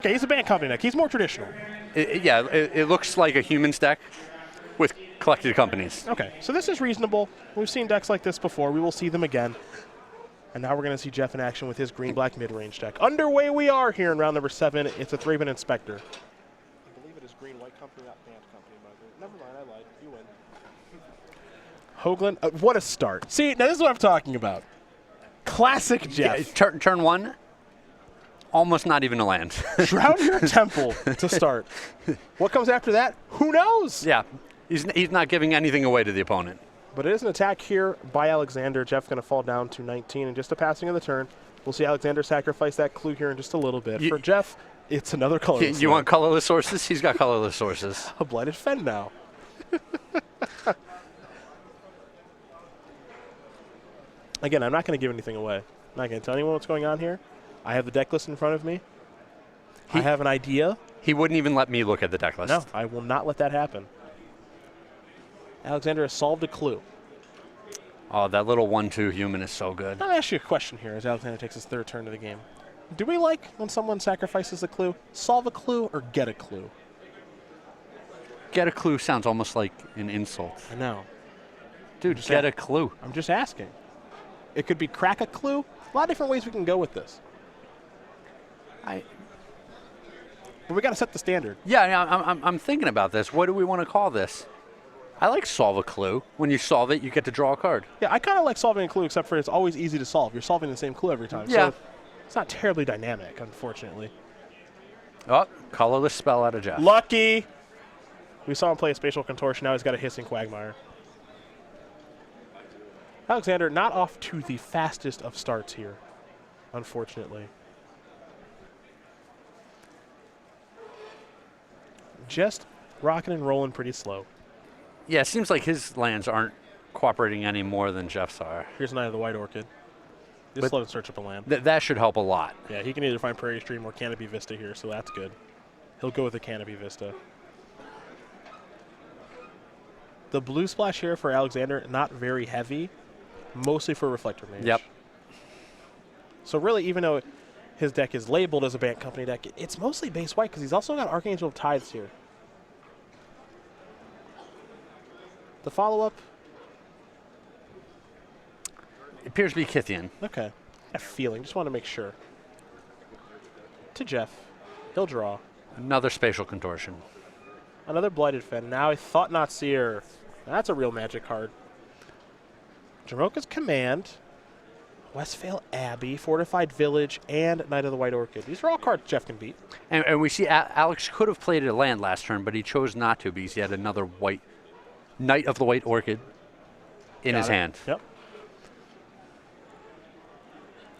Okay, he's a band company deck. He's more traditional. It looks like a humans deck with collected companies. Okay, so this is reasonable. We've seen decks like this before. We will see them again. And now we're going to see Jeff in action with his green-black mid-range deck. Underway we are here in round number 7. It's a Thraben Inspector. I believe it is green-white company, not band company. Never mind, I lied. You win. Hoogland, what a start. See, now this is what I'm talking about. Classic Jeff. Yeah, turn 1, almost not even a land. Drown your temple to start. What comes after that? Who knows? Yeah, he's not giving anything away to the opponent. But it is an attack here by Alexander. Jeff's going to fall down to 19 and just a passing of the turn. We'll see Alexander sacrifice that clue here in just a little bit. For Jeff, it's another colorless. You want colorless sources? He's got colorless sources. A Blighted Fen now. Again, I'm not going to give anything away. I'm not going to tell anyone what's going on here. I have the deck list in front of me. I have an idea. He wouldn't even let me look at the deck list. No, I will not let that happen. Alexander has solved a clue. Oh, that little 1/2 human is so good. I'll ask you a question here as Alexander takes his third turn of the game. Do we like when someone sacrifices a clue? Solve a clue or get a clue? Get a clue sounds almost like an insult. I know. Dude, get a clue. I'm just asking. It could be crack a clue. A lot of different ways we can go with this. But we got to set the standard. Yeah, I'm thinking about this. What do we want to call this? I like solve a clue. When you solve it, you get to draw a card. Yeah, I kind of like solving a clue, except for it's always easy to solve. You're solving the same clue every time. Yeah. So it's not terribly dynamic, unfortunately. Oh, colorless spell out of Jeff. Lucky. We saw him play a Spatial Contortion. Now he's got a Hissing Quagmire. Alexander not off to the fastest of starts here, unfortunately. Just rocking and rolling pretty slow. Yeah, it seems like his lands aren't cooperating any more than Jeff's are. Here's Knight of the White Orchid. Just let him search up a land. That should help a lot. Yeah, he can either find Prairie Stream or Canopy Vista here, so that's good. He'll go with the Canopy Vista. The blue splash here for Alexander, not very heavy, mostly for Reflector Mage. Yep. So really, even though his deck is labeled as a Bant Company deck, it's mostly base white because he's also got Archangel of Tides here. The follow-up? It appears to be Kithian. Okay. I have a feeling. Just want to make sure. To Jeff. He'll draw. Another Spatial Contortion. Another Blighted Fen. Now I thought not Seer. That's a real Magic card. Jamoka's Command. Westvale Abbey, Fortified Village, and Knight of the White Orchid. These are all cards Jeff can beat. And we see Alex could have played a land last turn, but he chose not to because he had another white Knight of the White Orchid in his hand. Yep.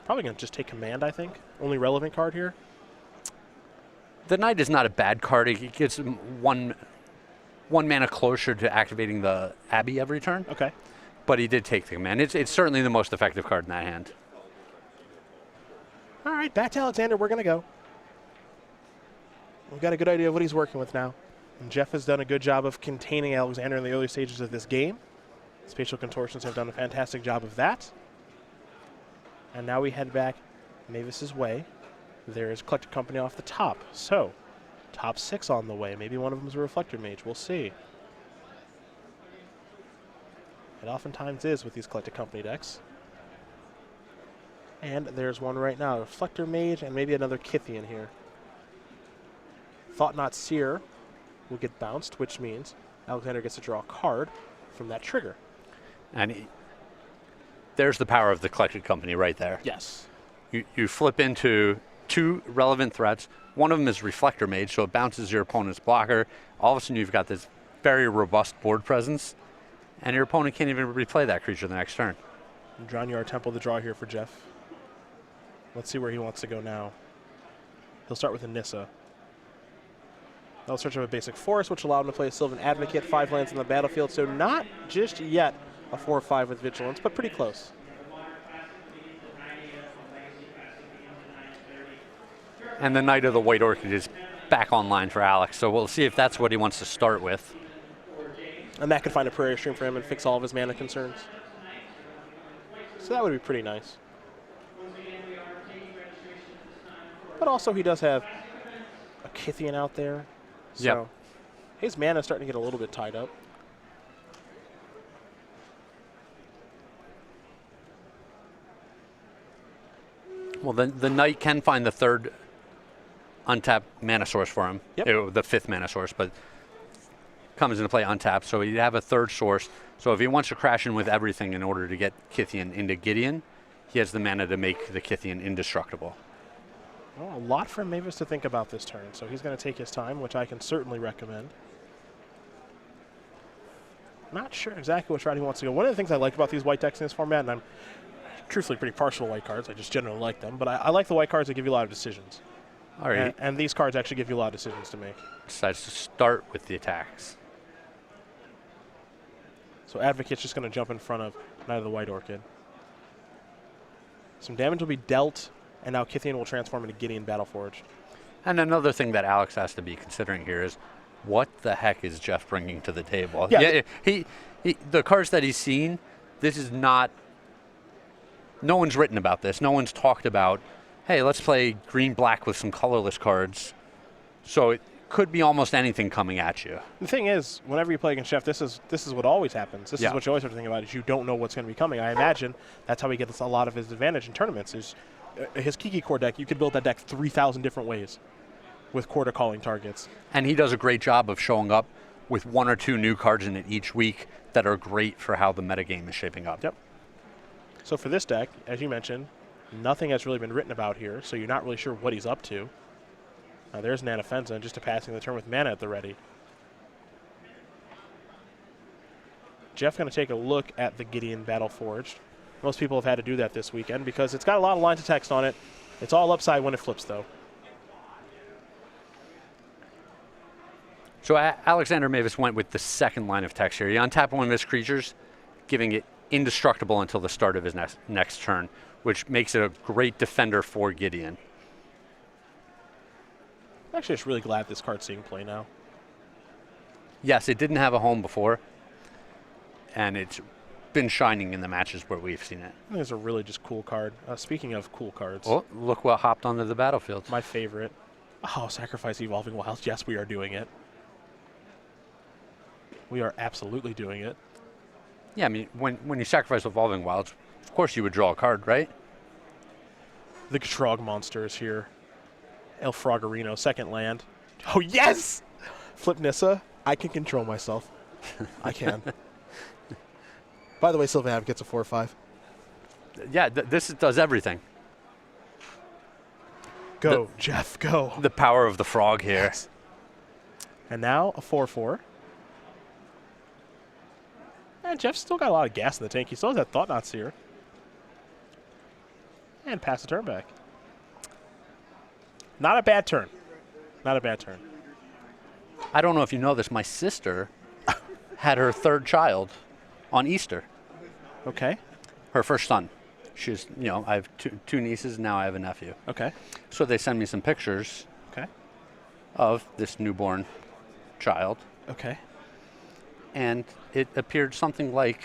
Probably going to just take Command, I think. Only relevant card here. The Knight is not a bad card. It gets him one mana closer to activating the Abbey every turn. Okay. But he did take the Command. It's certainly the most effective card in that hand. All right, back to Alexander. We're going to go. We've got a good idea of what he's working with now. And Jeff has done a good job of containing Alexander in the early stages of this game. Spatial Contortions have done a fantastic job of that. And now we head back Mavis's way. There is Collector Company off the top. So, top 6 on the way. Maybe one of them is a Reflector Mage. We'll see. It oftentimes is with these Collector Company decks. And there's one right now. Reflector Mage and maybe another Kithian here. Thought Not Seer will get bounced, which means Alexander gets to draw a card from that trigger. And there's the power of the Collected Company right there. Yes. You flip into 2 relevant threats. One of them is Reflector Mage, so it bounces your opponent's blocker. All of a sudden, you've got this very robust board presence, and your opponent can't even replay that creature the next turn. Dronyard Temple to draw here for Jeff. Let's see where he wants to go now. He'll start with a Nissa. That'll search up a basic forest, which allowed him to play a Sylvan Advocate, 5 lands on the battlefield, so not just yet a 4/5 with Vigilance, but pretty close. And the Knight of the White Orchid is back online for Alex, so we'll see if that's what he wants to start with. And that could find a Prairie Stream for him and fix all of his mana concerns. So that would be pretty nice. But also he does have a Kithian out there. So Yep. his mana's starting to get a little bit tied up. Well, the knight can find the third untapped mana source for him. Yep. The fifth mana source, but comes into play untapped, so he'd have a third source. So if he wants to crash in with everything in order to get Kithian into Gideon, he has the mana to make the Kithian indestructible. Well, a lot for Mavis to think about this turn, so he's going to take his time, which I can certainly recommend. Not sure exactly which route he wants to go. One of the things I like about these white decks in this format, and I'm truthfully pretty partial to white cards, I just generally like them, but I like the white cards that give you a lot of decisions. All right. And these cards actually give you a lot of decisions to make. Decides to start with the attacks. So Advocate's just going to jump in front of Knight of the White Orchid. Some damage will be dealt, and now Kithian will transform into Gideon Battleforged. And another thing that Alex has to be considering here is, what the heck is Jeff bringing to the table? Yeah. He the cards that he's seen, this is not, no one's written about this. No one's talked about, hey, let's play green-black with some colorless cards. So it could be almost anything coming at you. The thing is, whenever you play against Jeff, this is what always happens. This is what you always have to think about, is you don't know what's going to be coming. I imagine that's how he gets a lot of his advantage in tournaments, is his Kiki core deck. You could build that deck 3,000 different ways with quarter calling targets. And he does a great job of showing up with one or two new cards in it each week that are great for how the metagame is shaping up. Yep. So for this deck, as you mentioned, nothing has really been written about here, so you're not really sure what he's up to. Now there's Nana Fenza, and just a passing the turn with mana at the ready. Jeff going to take a look at the Gideon Battleforged. Most people have had to do that this weekend because it's got a lot of lines of text on it. It's all upside when it flips, though. So Alexander Mavis went with the second line of text here. He untapped one of his creatures, giving it indestructible until the start of his next turn, which makes it a great defender for Gideon. I'm actually just really glad this card's seeing play now. Yes, it didn't have a home before, and it's been shining in the matches where we've seen it. I think it's a really just cool card. Speaking of cool cards. Oh, look what hopped onto the battlefield. My favorite. Oh, Sacrifice Evolving Wilds. Yes, we are doing it. We are absolutely doing it. Yeah, I mean, when you sacrifice Evolving Wilds, of course you would draw a card, right? The Gatrog monster is here. El Froggerino, second land. Oh, yes! Flip Nissa. I can control myself. I can. By the way, Sylvan Advocate's a 4/5. Yeah, this does everything. Go, Jeff, go. The power of the frog here. Yes. And now a 4/4. And Jeff's still got a lot of gas in the tank. He still has that Thought-Knot Seer. And pass the turn back. Not a bad turn. Not a bad turn. I don't know if you know this, my sister had her third child on Easter. Okay. Her first son. She's, I have two nieces, and now I have a nephew. Okay. So they send me some pictures Okay. of this newborn child, Okay. and it appeared something like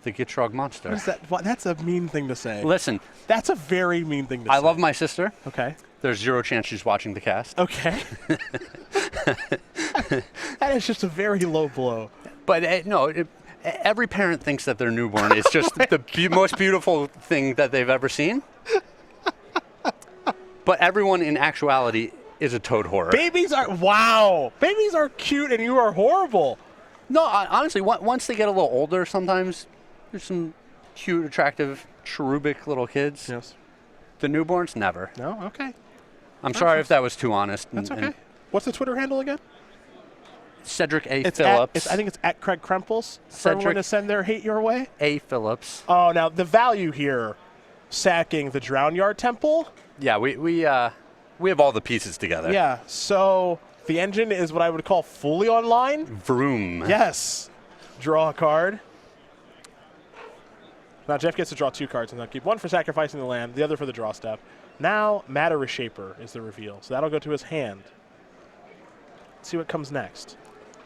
the Gitrog monster. What is that? That's a mean thing to say. Listen, That's a very mean thing to say. I love my sister. Okay. There's zero chance she's watching the cast. Okay. That is just a very low blow. But every parent thinks that their newborn is just the most beautiful thing that they've ever seen. But everyone in actuality is a toad horror. Babies are cute and you are horrible. No, honestly, once they get a little older, sometimes there's some cute, attractive, cherubic little kids. Yes. The newborns, never. No? Okay. I'm sorry if that was too honest. That's okay. What's the Twitter handle again? Cedric A. It's Phillips. I think it's at Craig Krempels. For everyone to send their hate your way. A. Phillips. Oh, now the value here, sacking the Drown Yard Temple. Yeah, we have all the pieces together. Yeah, so the engine is what I would call fully online. Vroom. Yes. Draw a card. Now Jeff gets to draw 2 cards, and I'll keep one for sacrificing the land, the other for the draw step. Now Matter Reshaper is the reveal, so that'll go to his hand. Let's see what comes next.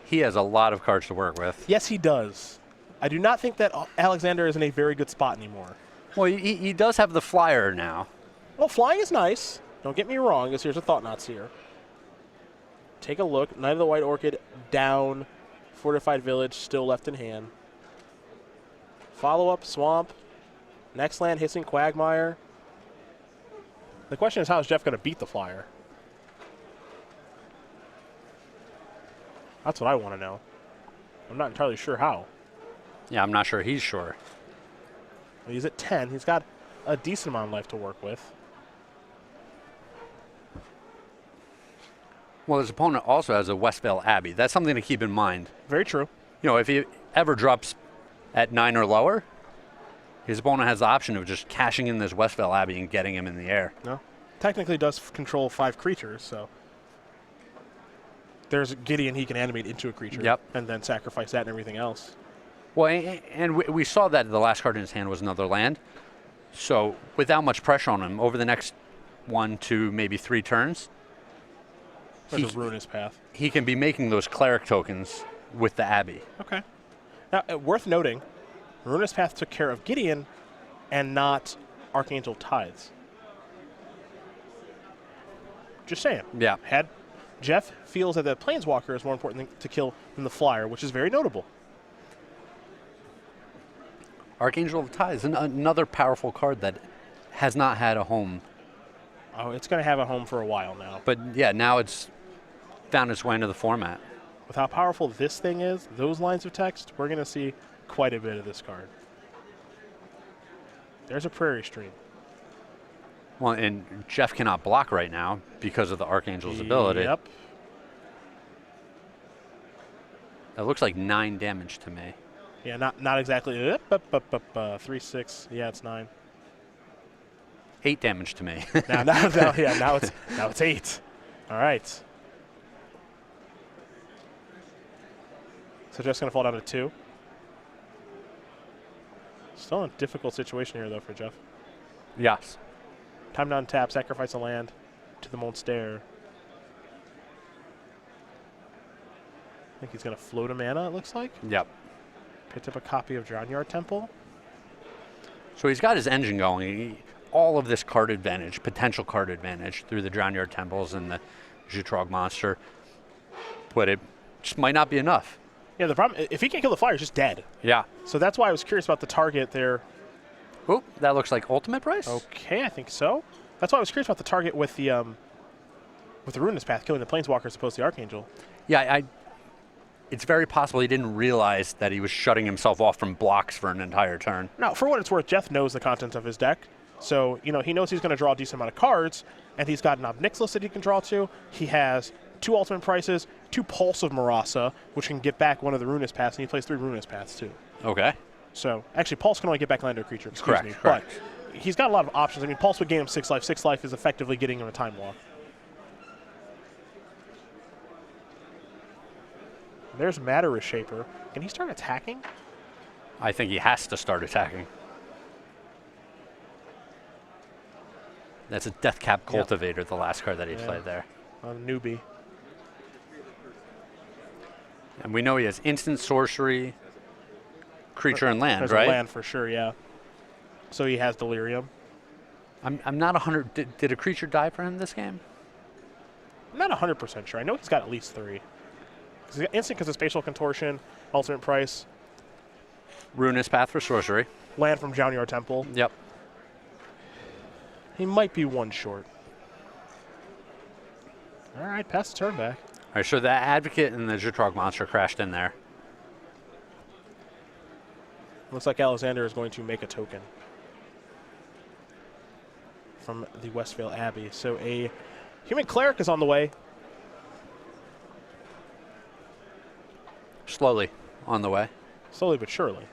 He has a lot of cards to work with. Yes, he does. I do not think that Alexander is in a very good spot anymore. Well, he does have the flyer now. Well, flying is nice. Don't get me wrong, because here's a Thought-Knot Seer. take a look. Knight of the White Orchid down. Fortified Village still left in hand. Follow-up, Swamp. Next land, Hissing Quagmire. The question is, how is Jeff going to beat the flyer? That's what I want to know. I'm not entirely sure how. Yeah, I'm not sure he's sure. He's at 10. He's got a decent amount of life to work with. Well, his opponent also has a Westvale Abbey. That's something to keep in mind. Very true. You know, if he ever drops at 9 or lower, his opponent has the option of just cashing in this Westvale Abbey and getting him in the air. No. Technically does control 5 creatures, so there's Gideon he can animate into a creature. Yep. And then sacrifice that and everything else. Well, and we saw that the last card in his hand was another land. So without much pressure on him, over the next 1, 2, maybe 3 turns, There's a Ruinous Path. he can be making those cleric tokens with the Abbey. Okay. Now, worth noting, Ruinous Path took care of Gideon and not Archangel Tithes. Just saying. Yeah. Jeff feels that the Planeswalker is more important to kill than the Flyer, which is very notable. Archangel of Ties, another powerful card that has not had a home. Oh, it's going to have a home for a while now. But yeah, now it's found its way into the format. With how powerful this thing is, those lines of text, we're going to see quite a bit of this card. There's a Prairie Stream. Well, and Jeff cannot block right now because of the Archangel's ability. Yep. That looks like 9 damage to me. Yeah, not exactly. 3, 6. Yeah, it's 9. 8 damage to me. now it's 8. All right. So Jeff's going to fall down to 2. Still in a difficult situation here, though, for Jeff. Yes. Time to untap, sacrifice a land to the Monster. I think he's going to float a mana, it looks like. Yep. Picked up a copy of Drownyard Temple. So he's got his engine going. All of this card advantage, potential card advantage through the Drownyard Temples and the Jutrog Monster. But it just might not be enough. Yeah, the problem, if he can't kill the flyer, he's just dead. Yeah. So that's why I was curious about the target there. Oop, that looks like ultimate price? Okay, I think so. That's why I was curious about the target with the Ruinous Path, killing the Planeswalker as opposed to the Archangel. Yeah, it's very possible he didn't realize that he was shutting himself off from blocks for an entire turn. Now, for what it's worth, Jeff knows the contents of his deck. So, he knows he's going to draw a decent amount of cards, and he's got an Obnixilus that he can draw to. He has 2 ultimate prices, 2 Pulse of Marasa, which can get back one of the Ruinous Paths, and he plays 3 Ruinous Paths, too. Okay. So, actually, Pulse can only get back land to a creature, Correct. But he's got a lot of options. I mean, Pulse would gain him 6 life. 6 life is effectively getting him a Time Walk. There's Matter Shaper. Can he start attacking? I think he has to start attacking. That's a Deathcap Cultivator, the last card that he played there. A newbie. And we know he has instant sorcery, creature, and land, There's right? a land for sure, yeah. So he has Delirium. I'm not 100. Did a creature die for him this game? I'm not 100% sure. I know he's got at least 3. He's got instant because of Spatial Contortion, Ultimate Price, Ruinous Path for sorcery. land from Drownyard Temple. Yep. He might be 1 short. All right, pass the turn back. All right, so the Advocate and the Jutrog Monster crashed in there. Looks like Alexander is going to make a token from the Westvale Abbey. So a Human Cleric is on the way. Slowly on the way. Slowly but surely.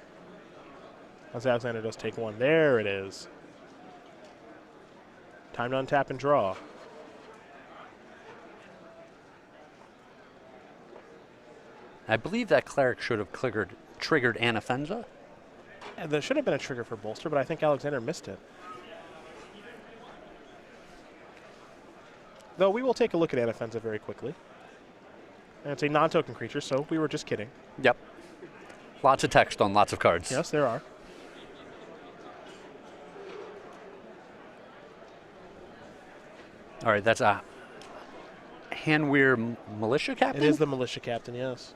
As Alexander does take 1. There it is. Time to untap and draw. I believe that Cleric should have triggered Anafenza. And there should have been a trigger for Bolster, but I think Alexander missed it. Though we will take a look at Anafenza very quickly. And it's a non-token creature, so we were just kidding. Yep. Lots of text on lots of cards. Yes, there are. All right, that's a Hanweir Militia Captain? It is the Militia Captain, yes.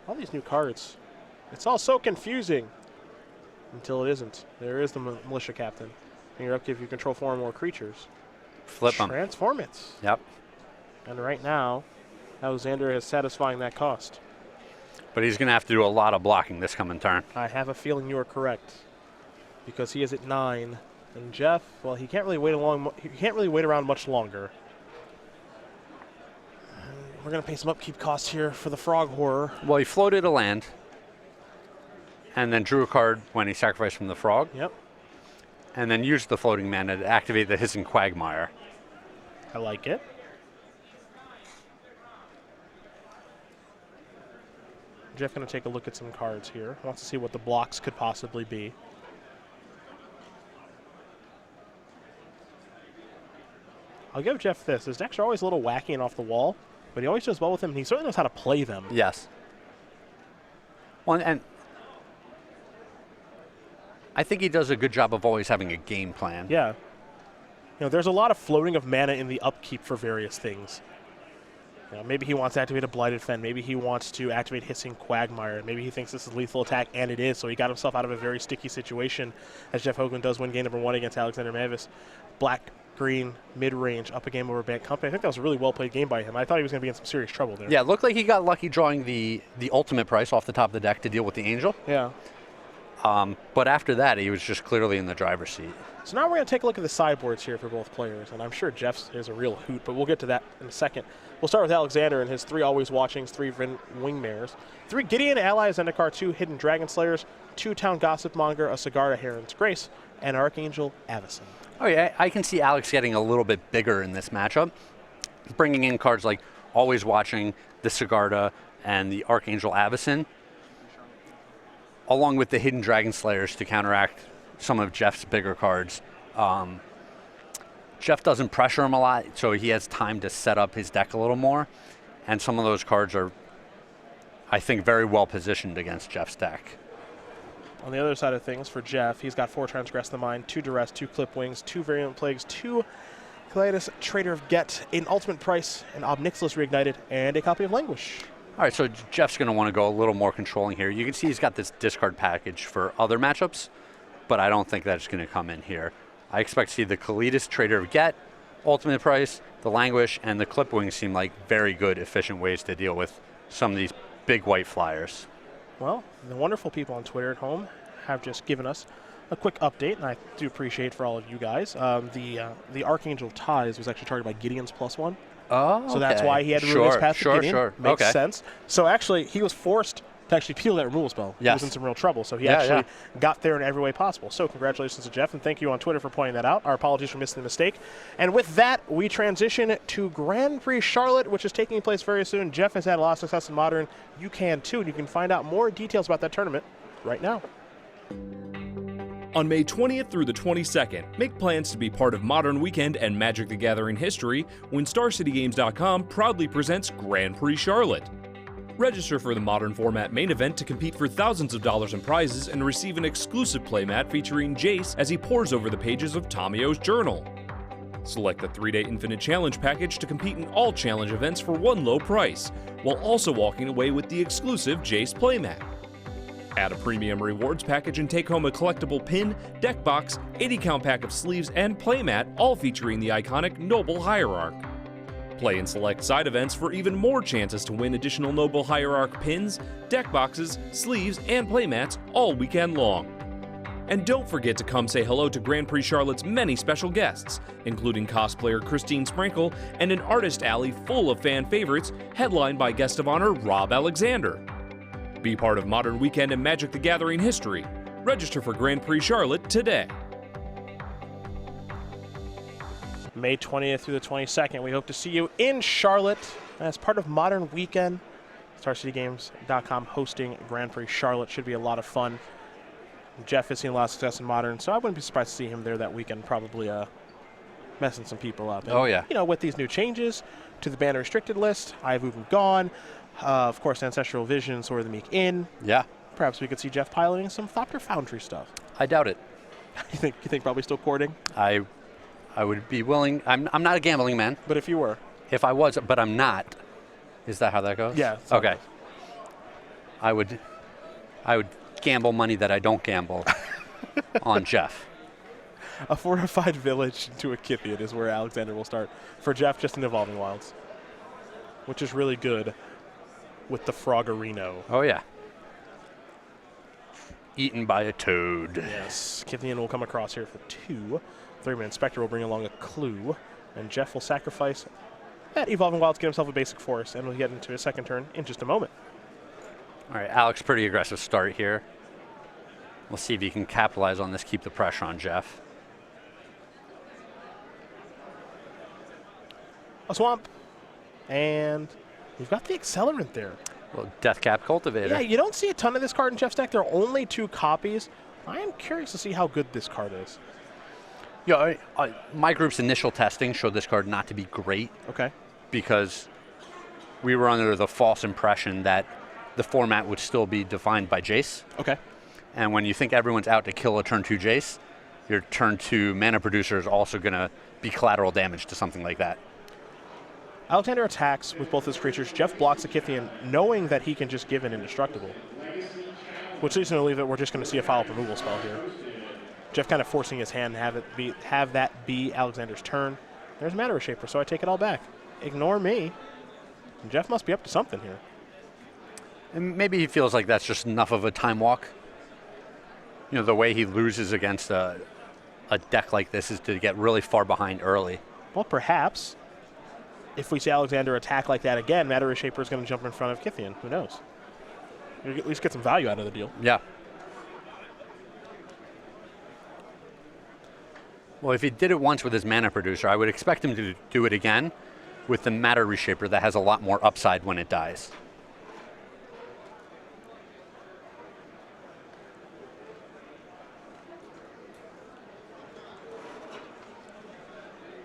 All these new cards. It's all so confusing. Until it isn't. There is the Militia Captain. And your upkeep, you control 4 or more creatures. Flip them. Transform it. Yep. And right now, Alexander is satisfying that cost. But he's going to have to do a lot of blocking this coming turn. I have a feeling you are correct. Because he is at 9. And Jeff, well, he can't really wait around much longer. We're going to pay some upkeep costs here for the Frog Horror. Well, he floated a land and then drew a card when he sacrificed from the frog. Yep. And then used the floating mana to activate the Hissing Quagmire. I like it. Jeff going to take a look at some cards here. Wants to see what the blocks could possibly be. I'll give Jeff this. His decks are always a little wacky and off the wall, but he always does well with them, and he certainly knows how to play them. Yes. Well, and I think he does a good job of always having a game plan. Yeah. You know, there's a lot of floating of mana in the upkeep for various things. You know, maybe he wants to activate a Blighted Fen. Maybe he wants to activate Hissing Quagmire. Maybe he thinks this is lethal attack, and it is, so he got himself out of a very sticky situation, as Jeff Hoogland does win game number 1 against Alexander Mavis. Black, green, mid-range, up a game over Bant Company. I think that was a really well-played game by him. I thought he was going to be in some serious trouble there. Yeah, it looked like he got lucky drawing the ultimate price off the top of the deck to deal with the Angel. Yeah. But after that, he was just clearly in the driver's seat. So now we're going to take a look at the sideboards here for both players, and I'm sure Jeff's is a real hoot, but we'll get to that in a second. We'll start with Alexander and his 3 Always Watchings, 3 Wingmares, 3 Gideon Allies, Zendikar, 2 Hidden Dragon Slayers, 2 Town Gossip Monger, a Sigarda Heron's Grace, and Archangel Avacyn. Oh yeah, I can see Alex getting a little bit bigger in this matchup, bringing in cards like Always Watching, the Sigarda, and the Archangel Avacyn, along with the Hidden Dragon Slayers to counteract some of Jeff's bigger cards. Jeff doesn't pressure him a lot, so he has time to set up his deck a little more, and some of those cards are, I think, very well positioned against Jeff's deck. On the other side of things, for Jeff, he's got 4 Transgress the Mind, 2 Duress, 2 Clip Wings, 2 Virulent Plagues, 2 Cleitus, Trader of Get, an Ultimate Price, an Ob Nixilis Reignited, and a copy of Languish. All right, so Jeff's going to want to go a little more controlling here. You can see he's got this discard package for other matchups, but I don't think that's going to come in here. I expect to see the Cleitus, Trader of Get, Ultimate Price, the Languish, and the Clip Wings seem like very good, efficient ways to deal with some of these big white flyers. Well, the wonderful people on Twitter at home have just given us a quick update, and I do appreciate for all of you guys. The Archangel Ties was actually targeted by Gideon's +1. Oh, okay. So that's why he had to remove his path to Gideon. Sure. Makes Okay. sense. So actually, he was forced to actually peel that removal spell. Yes. He was in some real trouble. So he got there in every way possible. So congratulations to Jeff, and thank you on Twitter for pointing that out. Our apologies for missing the mistake. And with that, we transition to Grand Prix Charlotte, which is taking place very soon. Jeff has had a lot of success in Modern. You can too, and you can find out more details about that tournament right now. On May 20th through the 22nd, make plans to be part of Modern Weekend and Magic the Gathering history when StarCityGames.com proudly presents Grand Prix Charlotte. Register for the Modern Format main event to compete for thousands of dollars in prizes and receive an exclusive playmat featuring Jace as he pores over the pages of Tomio's journal. Select the 3-day Infinite Challenge package to compete in all challenge events for one low price, while also walking away with the exclusive Jace playmat. Add a premium rewards package and take home a collectible pin, deck box, 80-count pack of sleeves, and playmat, all featuring the iconic Noble Hierarch. Play and select side events for even more chances to win additional Noble Hierarch pins, deck boxes, sleeves, and playmats all weekend long. And don't forget to come say hello to Grand Prix Charlotte's many special guests, including cosplayer Christine Sprinkle and an artist alley full of fan favorites, headlined by guest of honor Rob Alexander. Be part of Modern Weekend and Magic the Gathering history. Register for Grand Prix Charlotte today. May 20th through the 22nd, we hope to see you in Charlotte as part of Modern Weekend. StarCityGames.com hosting Grand Prix Charlotte. Should be a lot of fun. Jeff has seen a lot of success in Modern, so I wouldn't be surprised to see him there that weekend, probably messing some people up. And, Oh, yeah. You know, with these new changes to the banner restricted list, I have Ubu gone. Of course, Ancestral Vision, Sword of the Meek in. Yeah. Perhaps we could see Jeff piloting some Thopter Foundry stuff. I doubt it. You think probably still courting? I would be willing. I'm not a gambling man, But if you were, If I was, but I'm not. Is that how that goes? Yeah. Okay. I would gamble money that I don't gamble on Jeff. A fortified village to a Kithian is where Alexander will start. For Jeff, just an Evolving Wilds, which is really good with the Froggerino. Oh, yeah. Eaten by a toad. Yes. Kithian will come across here for 2. 3-man Spectre will bring along a clue, and Jeff will sacrifice that Evolving Wilds to get himself a basic force, and we'll get into his second turn in just a moment. All right, Alex, pretty aggressive start here. We'll see if he can capitalize on this, keep the pressure on Jeff. A swamp, and you've got the Accelerant there. Well, Deathcap Cultivator. Yeah, you don't see a ton of this card in Jeff's deck. There are only 2 copies. I am curious to see how good this card is. Yeah, my group's initial testing showed this card not to be great. Okay. Because we were under the false impression that the format would still be defined by Jace. Okay. And when you think everyone's out to kill a turn 2 Jace, your turn 2 mana producer is also going to be collateral damage to something like that. Alexander attacks with both his creatures. Jeff blocks the Kithian, knowing that he can just give an indestructible, which leads me to believe that we're just going to see a follow-up removal spell here. Jeff kind of forcing his hand to have that be Alexander's turn. There's Matter Reshaper, so I take it all back. Ignore me. Jeff must be up to something here. And maybe he feels like that's just enough of a time walk. You know, the way he loses against a deck like this is to get really far behind early. Well, perhaps if we see Alexander attack like that again, Matter Reshaper is going to jump in front of Kithian. Who knows? You at least get some value out of the deal. Yeah. Well, if he did it once with his mana producer, I would expect him to do it again with the Matter Reshaper that has a lot more upside when it dies.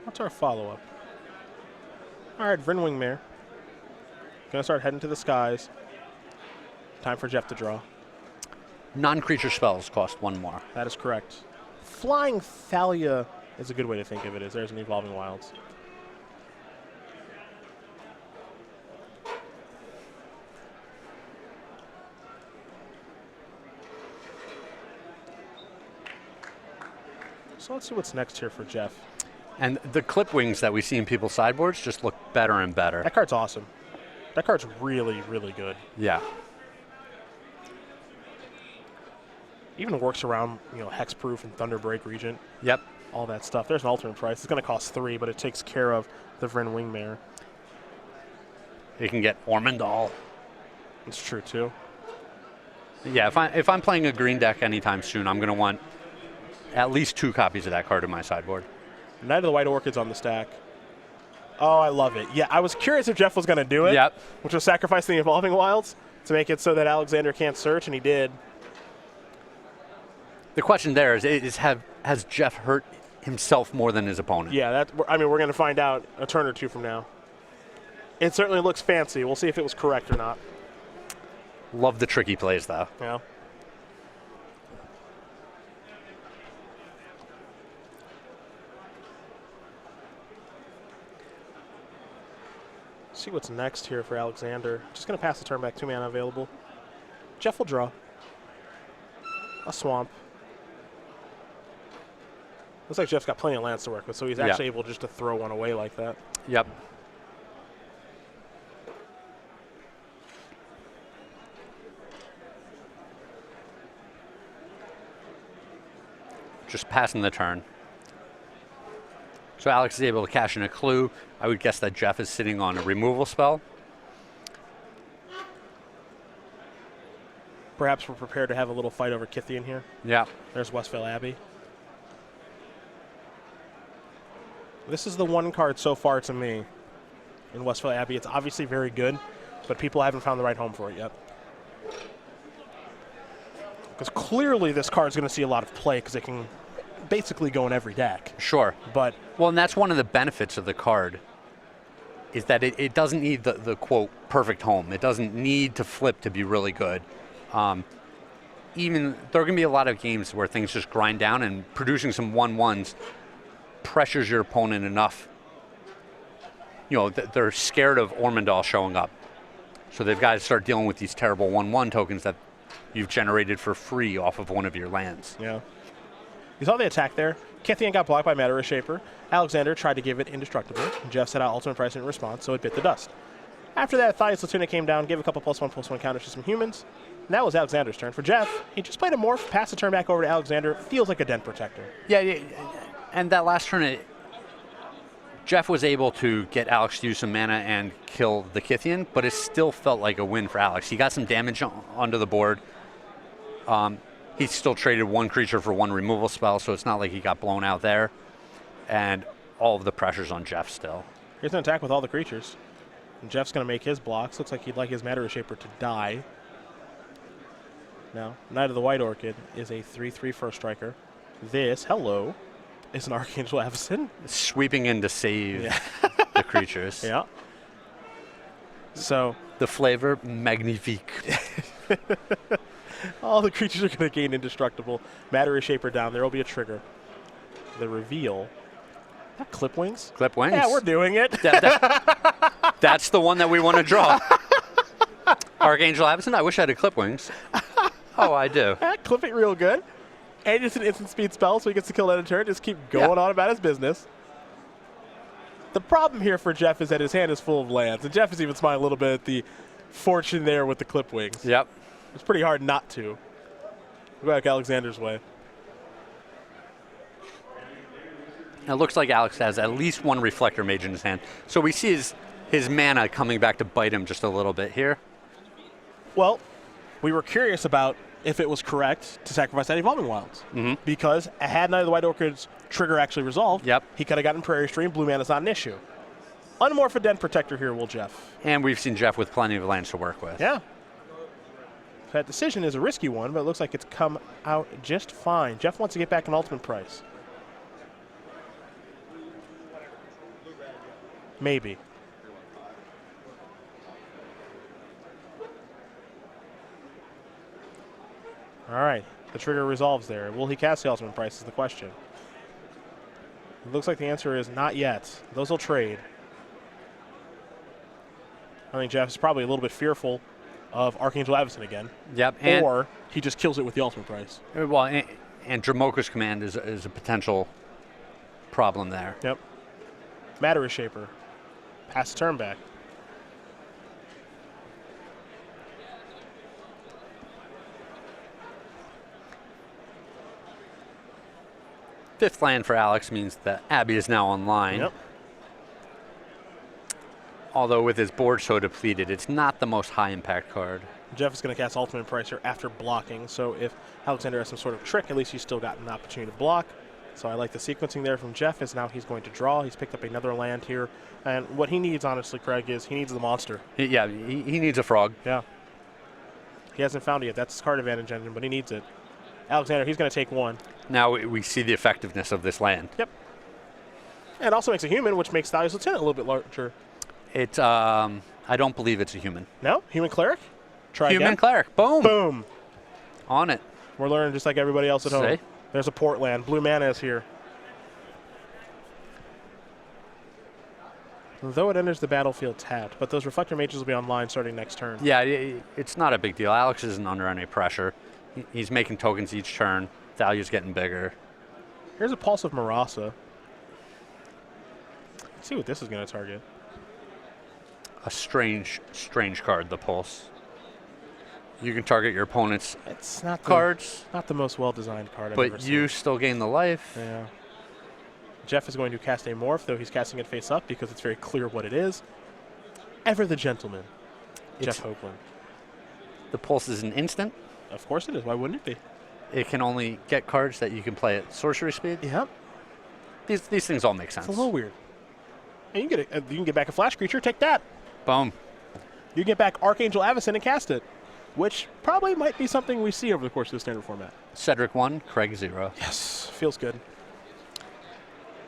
What's our follow-up? All right, Vrynwing Mare. Gonna start heading to the skies. Time for Jeff to draw. Non-creature spells cost 1 more. That is correct. Flying Thalia is a good way to think of it. There's an Evolving Wilds. So let's see what's next here for Jeff. And the clip wings that we see in people's sideboards just look better and better. That card's awesome. That card's really, really good. Yeah. Even works around, Hexproof and Thunderbreak Regent. Yep. All that stuff. There's an alternate price. It's going to cost 3, but it takes care of the Vrynwing Mare. You can get Ormondal. It's true, too. Yeah, if I'm playing a green deck anytime soon, I'm going to want at least 2 copies of that card in my sideboard. Knight of the White Orchids on the stack. Oh, I love it. Yeah, I was curious if Jeff was going to do it. Yep. Which was sacrificing the Evolving Wilds to make it so that Alexander can't search, and he did. The question there is has Jeff hurt himself more than his opponent? Yeah, we're going to find out a turn or 2 from now. It certainly looks fancy. We'll see if it was correct or not. Love the tricky plays, though. Yeah. See what's next here for Alexander. Just going to pass the turn back. 2 mana available. Jeff will draw. A swamp. Looks like Jeff's got plenty of lands to work with, so he's actually able just to throw one away like that. Yep. Just passing the turn. So Alex is able to cash in a clue. I would guess that Jeff is sitting on a removal spell. Perhaps we're prepared to have a little fight over Kithian here. Yeah. There's Westvale Abbey. This is the one card so far to me in Westvale Abbey. It's obviously very good, but people haven't found the right home for it yet. Because clearly this card's going to see a lot of play because it can basically go in every deck. Sure. But well, and that's one of the benefits of the card is that it doesn't need the quote perfect home. It doesn't need to flip to be really good. Even there are going to be a lot of games where things just grind down, and producing some 1/1s pressures your opponent enough. they're scared of Ormondal showing up. So they've got to start dealing with these terrible 1/1 tokens that you've generated for free off of one of your lands. Yeah. You saw the attack there. Kithian got blocked by Matter Shaper. Alexander tried to give it indestructible. Jeff set out ultimate price in response, so it bit the dust. After that, Thais Latuna came down, gave a couple +1/+1 counters to some humans. And that was Alexander's turn. For Jeff, he just played a morph, passed the turn back over to Alexander. Feels like a Dent Protector. Yeah, and that last turn, Jeff was able to get Alex to use some mana and kill the Kithian, but it still felt like a win for Alex. He got some damage onto the board. He still traded one creature for one removal spell, so it's not like he got blown out there. And all of the pressure's on Jeff still. Here's an attack with all the creatures. And Jeff's going to make his blocks. Looks like he'd like his Matter Shaper to die. Now, Knight of the White Orchid is a 3/3 first striker. This, hello, is an Archangel Avacyn. Sweeping in to save the creatures. Yeah. So the flavor, magnifique. all the creatures are going to gain indestructible. Matter Shaper down. There will be a trigger. The reveal. That Clip Wings? Clip Wings. Yeah, we're doing it. That's the one that we want to draw. Archangel Avacyn. I wish I had a Clip Wings. Oh, I do. Clip it real good. And it's an instant speed spell, so he gets to kill that in turn. Just keep going on about his business. The problem here for Jeff is that his hand is full of lands. And Jeff is even smiling a little bit at the fortune there with the Clip Wings. Yep. It's pretty hard not to. Go back Alexander's way. It looks like Alex has at least one Reflector Mage in his hand. So we see his mana coming back to bite him just a little bit here. Well, we were curious about if it was correct to sacrifice that Evolving Wilds. Because had Knight of the White Orchid's trigger actually resolved, he could have gotten Prairie Stream. Blue mana's not an issue. Unmorph a Dent Protector here, will Jeff. And we've seen Jeff with plenty of lands to work with. Yeah. That decision is a risky one, but it looks like it's come out just fine. Jeff wants to get back an ultimate price. Maybe. All right. The trigger resolves there. Will he cast the ultimate price is the question. It looks like the answer is not yet. Those will trade. I think Jeff is probably a little bit fearful of Archangel Avacyn again. Yep. Or he just kills it with the ultimate price. Well, and Dramoka's Command is a potential problem there. Yep. Matter Shaper. Pass the turn back. Fifth land for Alex means that Abby is now online. Yep. Although with his board so depleted, it's not the most high impact card. Jeff is going to cast Ultimate Pricer after blocking, so if Alexander has some sort of trick, at least he's still got an opportunity to block. So I like the sequencing there from Jeff, is now he's going to draw. He's picked up another land here. And what he needs, honestly, Craig, is he needs the monster. He needs a frog. Yeah. He hasn't found it yet. That's his card advantage engine, but he needs it. Alexander, he's going to take one. Now we see the effectiveness of this land. Yep. And it also makes a human, which makes Thalia's Lieutenant a little bit larger. It's, I don't believe it's a human. No? Human Cleric? Try Human again. Cleric. Boom. Boom. On it. We're learning just like everybody else at home. See? There's a port land. Blue mana is here. Though it enters the battlefield tapped, but those Reflector Mages will be online starting next turn. Yeah, it's not a big deal. Alex isn't under any pressure. He's making tokens each turn. Value's getting bigger. Here's a Pulse of Marasa. Let's see what this is going to target. A strange card, the Pulse. You can target your opponent's It's not cards, not the most well-designed card I've ever but seen. you still gain the life. Yeah. Jeff is going to cast a Morph, though he's casting it face up because it's very clear what it is. Ever the Gentleman, Jeff Hoogland. The Pulse is an instant. Of course it is. Why wouldn't it be? It can only get cards that you can play at sorcery speed. Yep. These things all make sense. It's a little weird. And you can get back a flash creature. Take that. Boom. You can get back Archangel Avacyn and cast it, which probably might be something we see over the course of the standard format. Cedric 1, Craig 0. Yes. Feels good.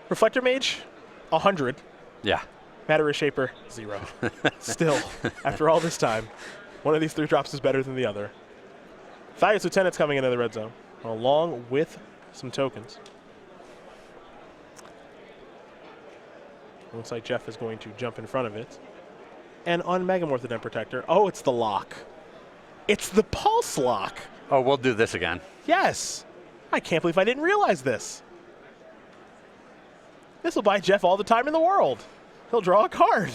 Reflector Mage, 100. Yeah. Matter Shaper, 0. Still, after all this time, one of these 3 drops is better than the other. Thalia's Lieutenant's coming into the red zone, along with some tokens. Looks like Jeff is going to jump in front of it. And on Megamorph the Den Protector, oh, it's the lock. It's the Pulse Lock. Oh, we'll do this again. Yes. I can't believe I didn't realize this. This will buy Jeff all the time in the world. He'll draw a card.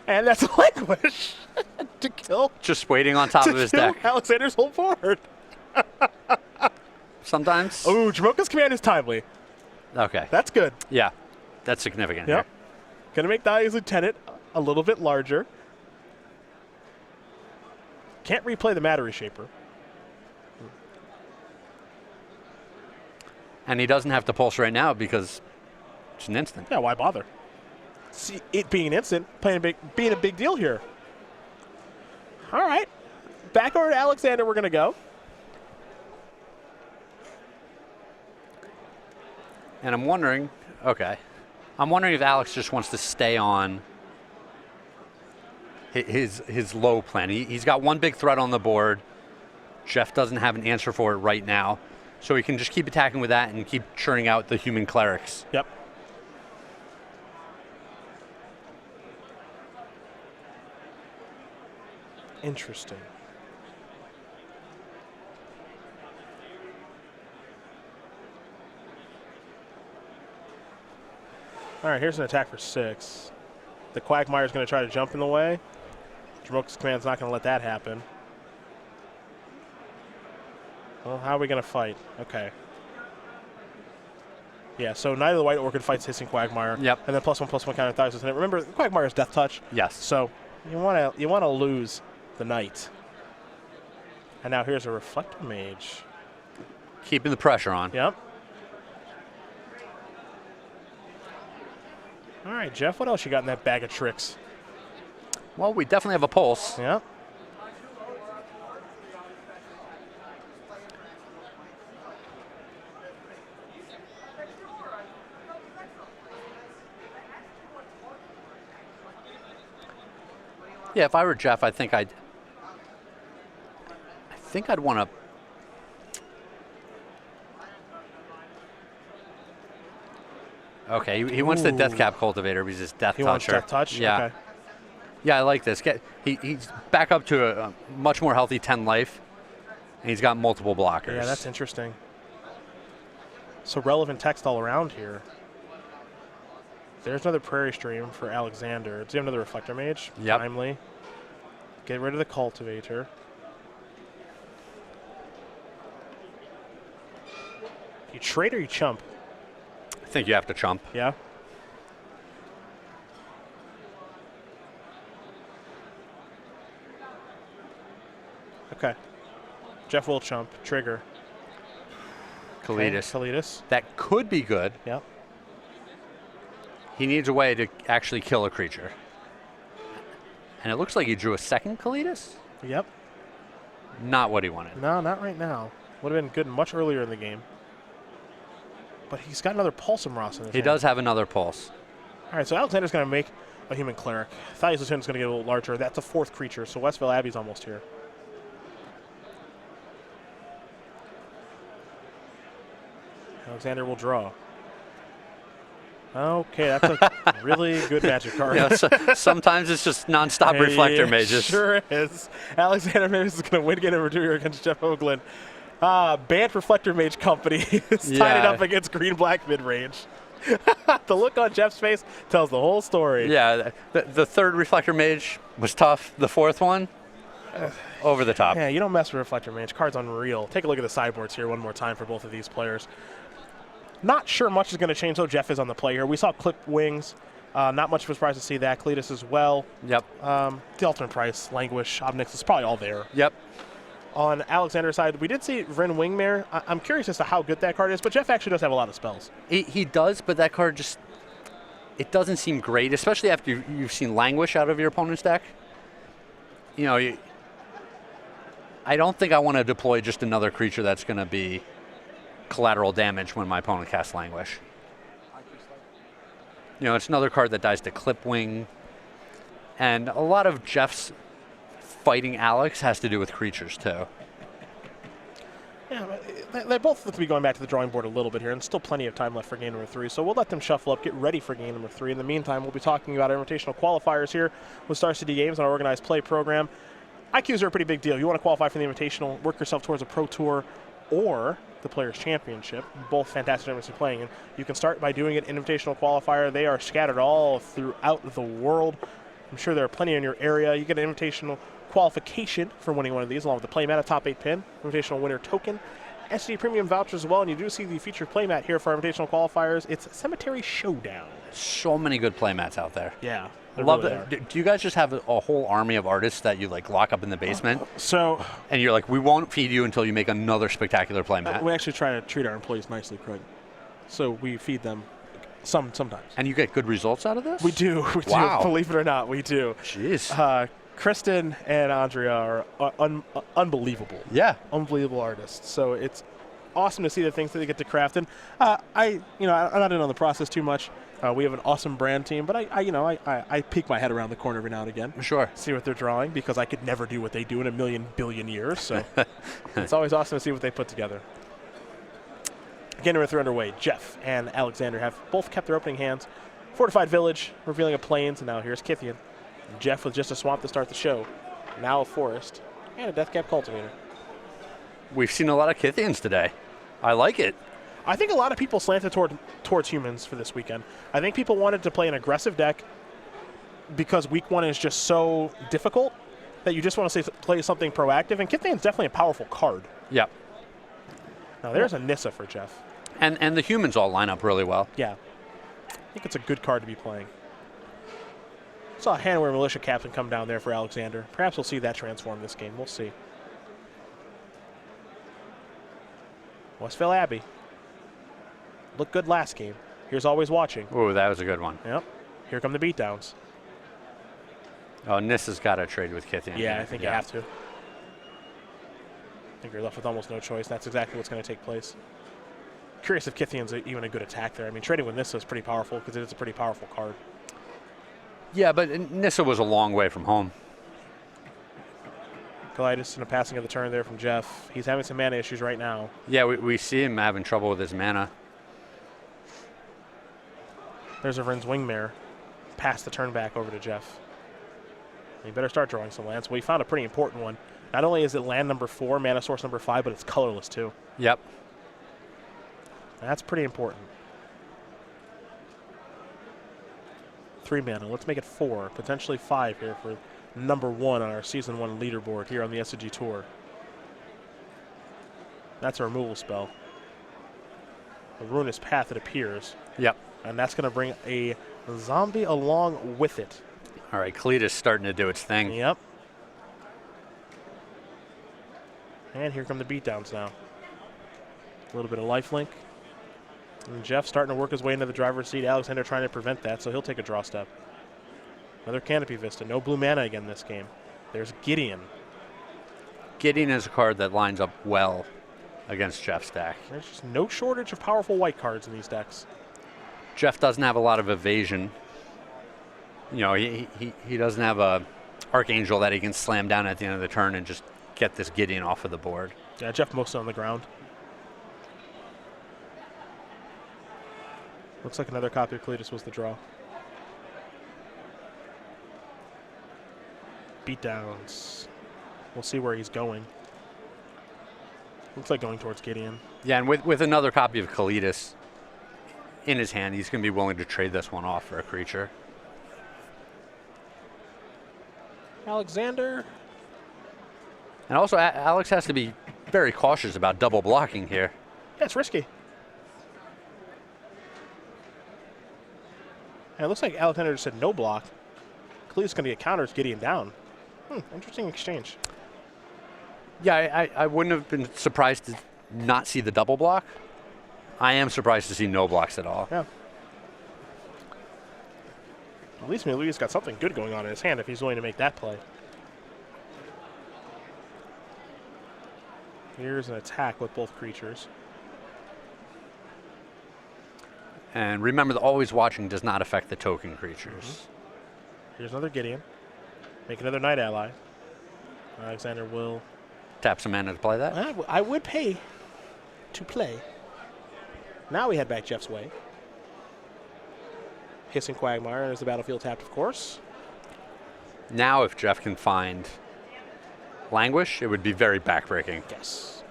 And that's a Languish to kill. Just waiting on top of his deck. Alexander's whole board. Sometimes. Oh, Jamoka's command is timely. Okay. That's good. Yeah. That's significant. Yep. Here. Going to make Dahlia's Lieutenant a little bit larger. Can't replay the Matter Reshaper. And he doesn't have to pulse right now because it's an instant. Yeah, why bother? See, it being an instant, being a big deal here. All right. Back over to Alexander we're going to go. And I'm wondering, okay. I'm wondering if Alex just wants to stay on his low plan. He's got one big threat on the board. Jeff doesn't have an answer for it right now. So he can just keep attacking with that and keep churning out the human clerics. Yep. Interesting. All right, here's an attack for 6. The Quagmire's going to try to jump in the way. Jamoka's command's not going to let that happen. Well, how are we going to fight? Okay. Yeah, so neither the White Orchid fights Hissing Quagmire. Yep. And then +1/+1 counter Thousands. And remember, Quagmire is Death Touch. Yes. So you want to lose the Knight. And now here's a Reflector Mage. Keeping the pressure on. Yep. All right, Jeff, what else you got in that bag of tricks? Well, we definitely have a pulse. Yep. Yeah, if I were Jeff, I think I'd want to. Okay, he wants the Death Cap Cultivator because it's Death Toucher. He wants Death Touch? Yeah. Okay. Yeah, I like this. He's back up to a much more healthy 10 life, and he's got multiple blockers. Yeah, that's interesting. So relevant text all around here. There's another Prairie Stream for Alexander. Does he have another Reflector Mage? Yep. Timely. Get rid of the Cultivator. You trade or you chump? I think you have to chump. Yeah. Okay. Jeff will chump. Trigger. Kalidas. Okay, Kalidas. That could be good. Yep. He needs a way to actually kill a creature. And it looks like he drew a second Kalidas? Yep. Not what he wanted. No, not right now. Would have been good much earlier in the game. But he's got another Pulsum Ross in his He hand. does have another pulse. All right, so Alexander's going to make a human cleric. Thalia's Lieutenant's going to get a little larger. That's a 4th creature, so Westville Abbey's almost here. Alexander will draw. Okay, that's a really good magic card. You know, so sometimes it's just nonstop reflector mages. Sure is. Alexander Mavis is going to win again over 2 here against Jeff Hoogland. Banned Reflector Mage Company is tied it up against green-black mid-range. The look on Jeff's face tells the whole story. Yeah, the third reflector mage was tough. The fourth one, over the top. Yeah, you don't mess with Reflector Mage. Card's unreal. Take a look at the sideboards here one more time for both of these players. Not sure much is going to change, though. Jeff is on the play here. We saw Clip Wings. Not much of a surprise to see that. Cletus as well. Yep. The alternate price, Languish, Obnix is probably all there. Yep. On Alexander's side, we did see Vryn Wingmare. I'm curious as to how good that card is, but Jeff actually does have a lot of spells. He does, but that card just, it doesn't seem great, especially after you've seen Languish out of your opponent's deck. You know, I don't think I want to deploy just another creature that's going to be collateral damage when my opponent casts Languish. You know, it's another card that dies to Clipwing. And a lot of Jeff's fighting Alex has to do with creatures, too. Yeah, they both look to be going back to the drawing board a little bit here, and still plenty of time left for game number 3. So we'll let them shuffle up, get ready for game number 3. In the meantime, we'll be talking about our invitational qualifiers here with Star City Games on our organized play program. IQs are a pretty big deal. You want to qualify for the invitational, work yourself towards a pro tour or the Players' Championship. Both fantastic tournaments to be playing in. You can start by doing an invitational qualifier. They are scattered all throughout the world. I'm sure there are plenty in your area. You get an invitational qualification for winning one of these, along with the playmat, a top 8 pin, invitational winner token, SCG premium vouchers as well. And you do see the featured playmat here for our invitational qualifiers. It's Cemetery Showdown. So many good playmats out there. Yeah. Love really that. Do you guys just have a whole army of artists that you like lock up in the basement? So, and you're like, we won't feed you until you make another spectacular playmat. We actually try to treat our employees nicely, Craig. So we feed them sometimes. And you get good results out of this? We do. We Wow. do. Believe it or not, we do. Jeez. Kristen and Andrea are unbelievable. Yeah. Unbelievable artists. So it's awesome to see the things that they get to craft. And I'm not in on the process too much. We have an awesome brand team, but I peek my head around the corner every now and again. Sure. See what they're drawing, because I could never do what they do in a million billion years. So it's always awesome to see what they put together. Game number 3 underway. Jeff and Alexander have both kept their opening hands. Fortified Village, revealing a Plains, and now here's Kithian. Jeff with just a swamp to start the show. Now a forest and a Deathcap Cultivator. We've seen a lot of Kithians today. I like it. I think a lot of people slanted towards humans for this weekend. I think people wanted to play an aggressive deck because week 1 is just so difficult that you just want to play something proactive. And Kithian's definitely a powerful card. Yep. Now there's a Nissa for Jeff. And the humans all line up really well. Yeah. I think it's a good card to be playing. Saw a Handware Militia Captain come down there for Alexander. Perhaps we'll see that transform this game. We'll see. Westvale Abbey. Looked good last game. Here's Always Watching. Ooh, that was a good one. Yep. Here come the beatdowns. Oh, Nissa's got to trade with Kithian. Yeah, I think you have to. I think you're left with almost no choice. That's exactly what's going to take place. Curious if Kithian's even a good attack there. I mean, trading with Nissa is pretty powerful because it is a pretty powerful card. Yeah, but Nissa was a long way from home. Colitis and a passing of the turn there from Jeff. He's having some mana issues right now. Yeah, we see him having trouble with his mana. There's a Vryn's Wingmare. Pass the turn back over to Jeff. You better start drawing some lands. Well, he found a pretty important one. Not only is it land number 4, mana source number 5, but it's colorless too. Yep. That's pretty important. 3 mana. Let's make it 4, potentially 5 here for number 1 on our Season 1 leaderboard here on the SCG Tour. That's a removal spell. A Ruinous Path, it appears. Yep. And that's going to bring a zombie along with it. All right, Cletus starting to do its thing. Yep. And here come the beatdowns now. A little bit of lifelink. And Jeff starting to work his way into the driver's seat. Alexander trying to prevent that, so he'll take a draw step. Another Canopy Vista. No blue mana again this game. There's Gideon. Gideon is a card that lines up well against Jeff's deck. There's just no shortage of powerful white cards in these decks. Jeff doesn't have a lot of evasion. You know, he doesn't have a Archangel that he can slam down at the end of the turn and just get this Gideon off of the board. Yeah, Jeff mostly on the ground. Looks like another copy of Cletus was the draw. Beatdowns. We'll see where he's going. Looks like going towards Gideon. Yeah, and with another copy of Cletus in his hand, he's going to be willing to trade this one off for a creature. Alexander. And also, Alex has to be very cautious about double blocking here. Yeah, it's risky. And it looks like Alexander just said no block. Cletus is going to get counters Gideon down. Interesting exchange. Yeah, I wouldn't have been surprised to not see the double block. I am surprised to see no blocks at all. Yeah. At least Louis got something good going on in his hand if he's willing to make that play. Here's an attack with both creatures. And remember that always watching does not affect the token creatures. Here's another Gideon. Make another Night Ally. Alexander will Tap some mana to play that. I would pay. to play. Now we head back Jeff's way. Hissing Quagmire, there's the battlefield tapped, of course. Now if Jeff can find Languish, it would be very backbreaking. Yes.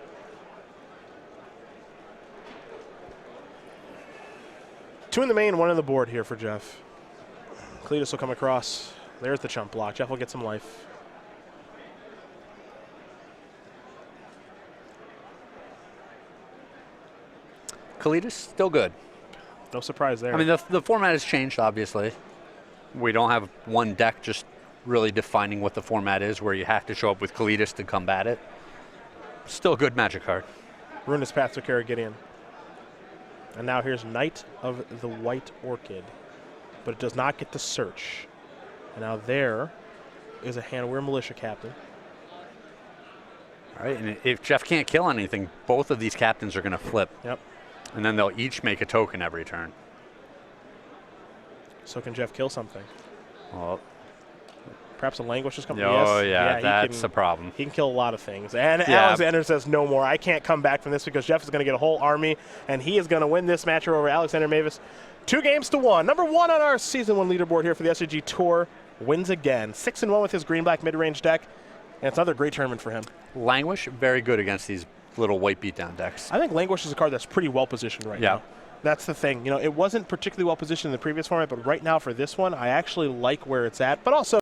Two in the main, one in the board here for Jeff. Cletus will come across. There's the chump block. Jeff will get some life. Kalidas, still good. No surprise there. I mean, the format has changed, obviously. We don't have one deck just really defining what the format is, where you have to show up with Kalidas to combat it. Still a good Magic card. Ruinous Path to Gideon. And now here's Knight of the White Orchid. But it does not get to search. And now there is a hand. We're Militia Captain. All right, and if Jeff can't kill anything, both of these captains are going to flip. Yep. And then they'll each make a token every turn. So can Jeff kill something? Well, perhaps a Languish is coming. oh, yes. yeah, that's a problem. He can kill a lot of things. And Yeah. Alexander says no more. I can't come back from this because Jeff is going to get a whole army, and he is going to win this match over Alexander Mavis. 2-1. Number 1 on our Season 1 leaderboard here for the SCG Tour. Wins again. 6-1 with his green-black mid-range deck. And it's another great tournament for him. Languish, very good against these little white beatdown decks. I think Languish is a card that's pretty well positioned right now. That's the thing. You know, it wasn't particularly well positioned in the previous format, but right now for this one, I actually like where it's at. But also,